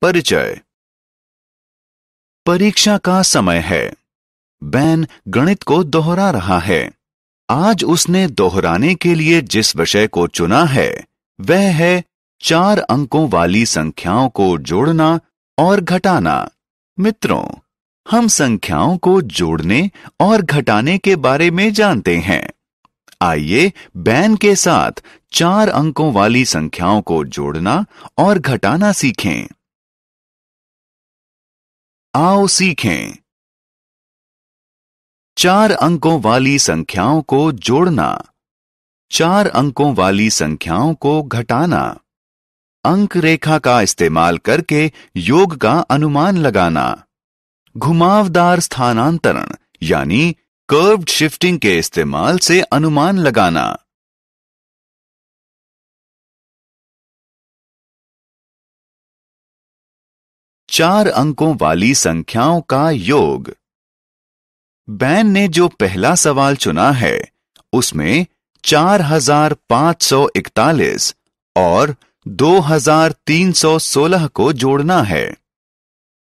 परिचय। परीक्षा का समय है। बैन गणित को दोहरा रहा है। आज उसने दोहराने के लिए जिस विषय को चुना है वह है 4 अंकों वाली संख्याओं को जोड़ना और घटाना। मित्रों, हम संख्याओं को जोड़ने और घटाने के बारे में जानते हैं। आइए बैन के साथ 4 अंकों वाली संख्याओं को जोड़ना और घटाना सीखें। आओ सीखें। 4 अंकों वाली संख्याओं को जोड़ना, 4 अंकों वाली संख्याओं को घटाना, अंक रेखा का इस्तेमाल करके योग का अनुमान लगाना, घुमावदार स्थानांतरण यानी कर्व्ड शिफ्टिंग के इस्तेमाल से अनुमान लगाना। चार अंकों वाली संख्याओं का योग। बैन ने जो पहला सवाल चुना है उसमें 4541 और 2316 को जोड़ना है।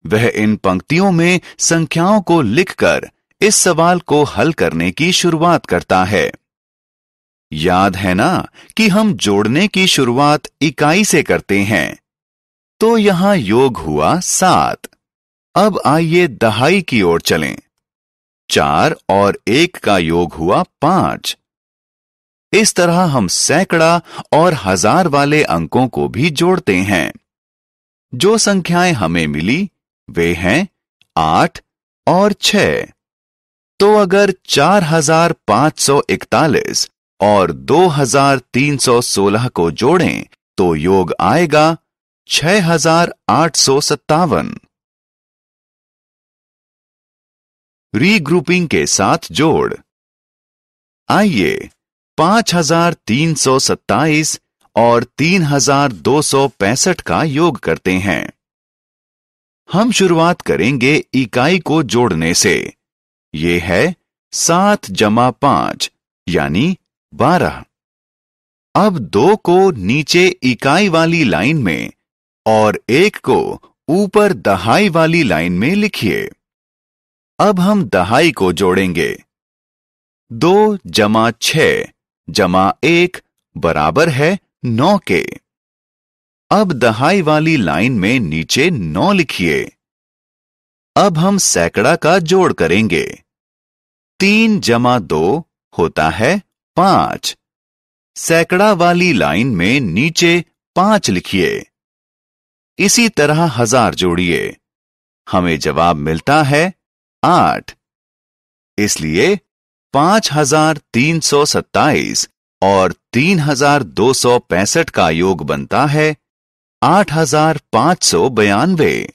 वह इन पंक्तियों में संख्याओं को लिखकर इस सवाल को हल करने की शुरुआत करता है। याद है ना कि हम जोड़ने की शुरुआत इकाई से करते हैं, तो यहां योग हुआ 7। अब आइए दहाई की ओर चलें। 4 और 1 का योग हुआ 5। इस तरह हम सैकड़ा और हजार वाले अंकों को भी जोड़ते हैं। जो संख्याएं हमें मिली वे हैं 8 और 6। तो अगर 4541 और 2316 को जोड़ें तो योग आएगा 6857। रीग्रुपिंग के साथ जोड़। आइए 5327 और 3265 का योग करते हैं। हम शुरुआत करेंगे इकाई को जोड़ने से। ये है 7 + 5 यानी 12। अब 2 को नीचे इकाई वाली लाइन में और 1 को ऊपर दहाई वाली लाइन में लिखिए। अब हम दहाई को जोड़ेंगे। 2 + 6 + 1 बराबर है 9 के। अब दहाई वाली लाइन में नीचे 9 लिखिए। अब हम सैकड़ा का जोड़ करेंगे। 3 + 2 होता है 5। सैकड़ा वाली लाइन में नीचे 5 लिखिए। इसी तरह हजार जोड़िए। हमें जवाब मिलता है 8। इसलिए 5327 और 3265 का योग बनता है 8592।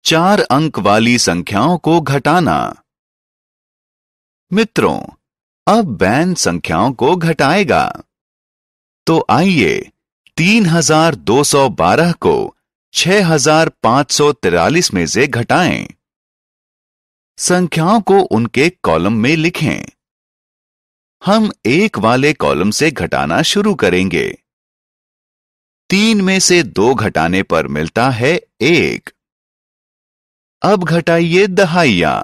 चार अंक वाली संख्याओं को घटाना। मित्रों, अब बैन संख्याओं को घटाएगा। तो आइए 3212 को 6543 में से घटाएं। संख्याओं को उनके कॉलम में लिखें। हम 1 वाले कॉलम से घटाना शुरू करेंगे। 3 में से 2 घटाने पर मिलता है 1। अब घटाइए दहाइयां।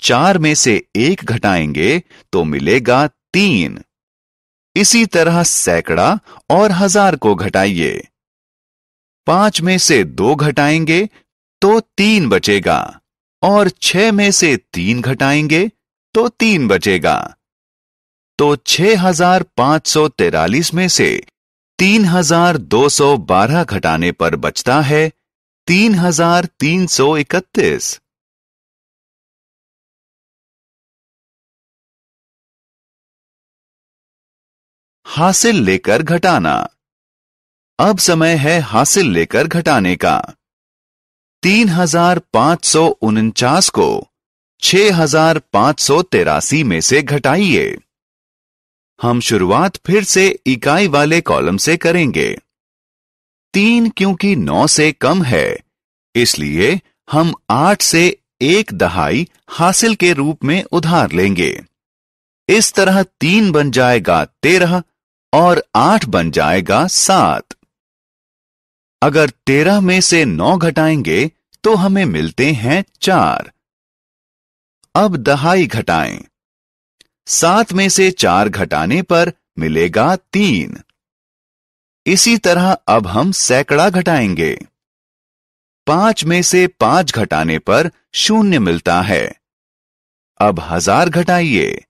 4 में से 1 घटाएंगे तो मिलेगा 3। इसी तरह सैकड़ा और हजार को घटाइए। 5 में से 2 घटाएंगे तो 3 बचेगा और 6 में से 3 घटाएंगे तो 3 बचेगा। तो 6543 में से 3212 घटाने पर बचता है 3331। हासिल लेकर घटाना। अब समय है हासिल लेकर घटाने का। 3549 को 6583 में से घटाइए। हम शुरुआत फिर से इकाई वाले कॉलम से करेंगे। 3 क्योंकि 9 से कम है, इसलिए हम 8 से एक दहाई हासिल के रूप में उधार लेंगे। इस तरह 3 बन जाएगा 13 और 8 बन जाएगा 7। अगर 13 में से 9 घटाएंगे तो हमें मिलते हैं 4। अब दहाई घटाएं। 7 में से 4 घटाने पर मिलेगा 3। इसी तरह अब हम सैकड़ा घटाएंगे। 5 में से 5 घटाने पर 0 मिलता है। अब 1000 घटाइए।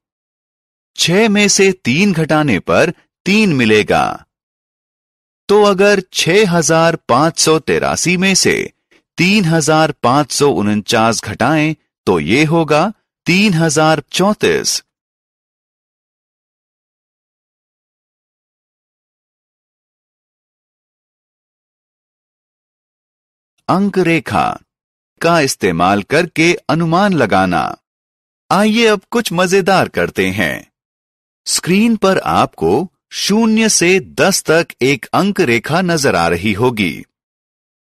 6 में से 3 घटाने पर 3 मिलेगा। तो अगर 6583 में से 3549 घटाएं तो ये होगा 3034। अंक रेखा का इस्तेमाल करके अनुमान लगाना। आइए अब कुछ मजेदार करते हैं। स्क्रीन पर आपको 0 से 10 तक एक अंक रेखा नजर आ रही होगी।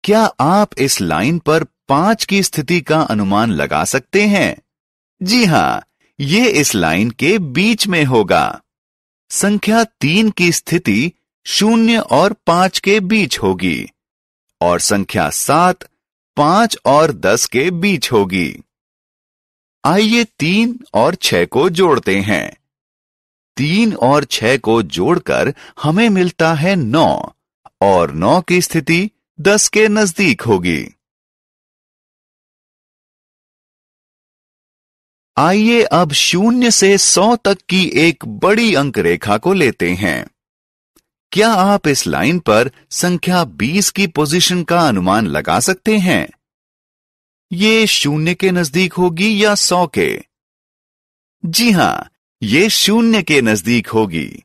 क्या आप इस लाइन पर 5 की स्थिति का अनुमान लगा सकते हैं? जी हां, ये इस लाइन के बीच में होगा। संख्या 3 की स्थिति 0 और 5 के बीच होगी और संख्या 7 5 और 10 के बीच होगी। आइए 3 और 6 को जोड़ते हैं। 3 और 6 को जोड़कर हमें मिलता है 9 और 9 की स्थिति 10 के नजदीक होगी। आइए अब 0 से 100 तक की एक बड़ी अंक रेखा को लेते हैं। क्या आप इस लाइन पर संख्या 20 की पोजीशन का अनुमान लगा सकते हैं? ये 0 के नजदीक होगी या 100 के? जी हां, ये 0 के नजदीक होगी।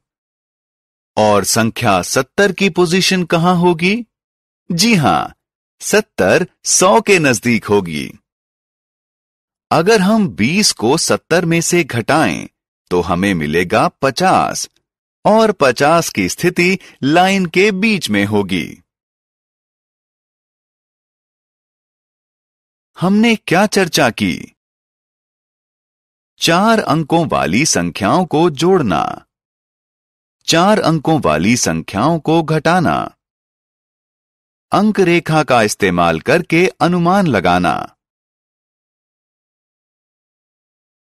और संख्या 70 की पोजीशन कहां होगी? जी हां, 70 100 के नजदीक होगी। अगर हम 20 को 70 में से घटाएं तो हमें मिलेगा 50 और 50 की स्थिति लाइन के बीच में होगी। हमने क्या चर्चा की? 4 अंकों वाली संख्याओं को जोड़ना, 4 अंकों वाली संख्याओं को घटाना, अंक रेखा का इस्तेमाल करके अनुमान लगाना।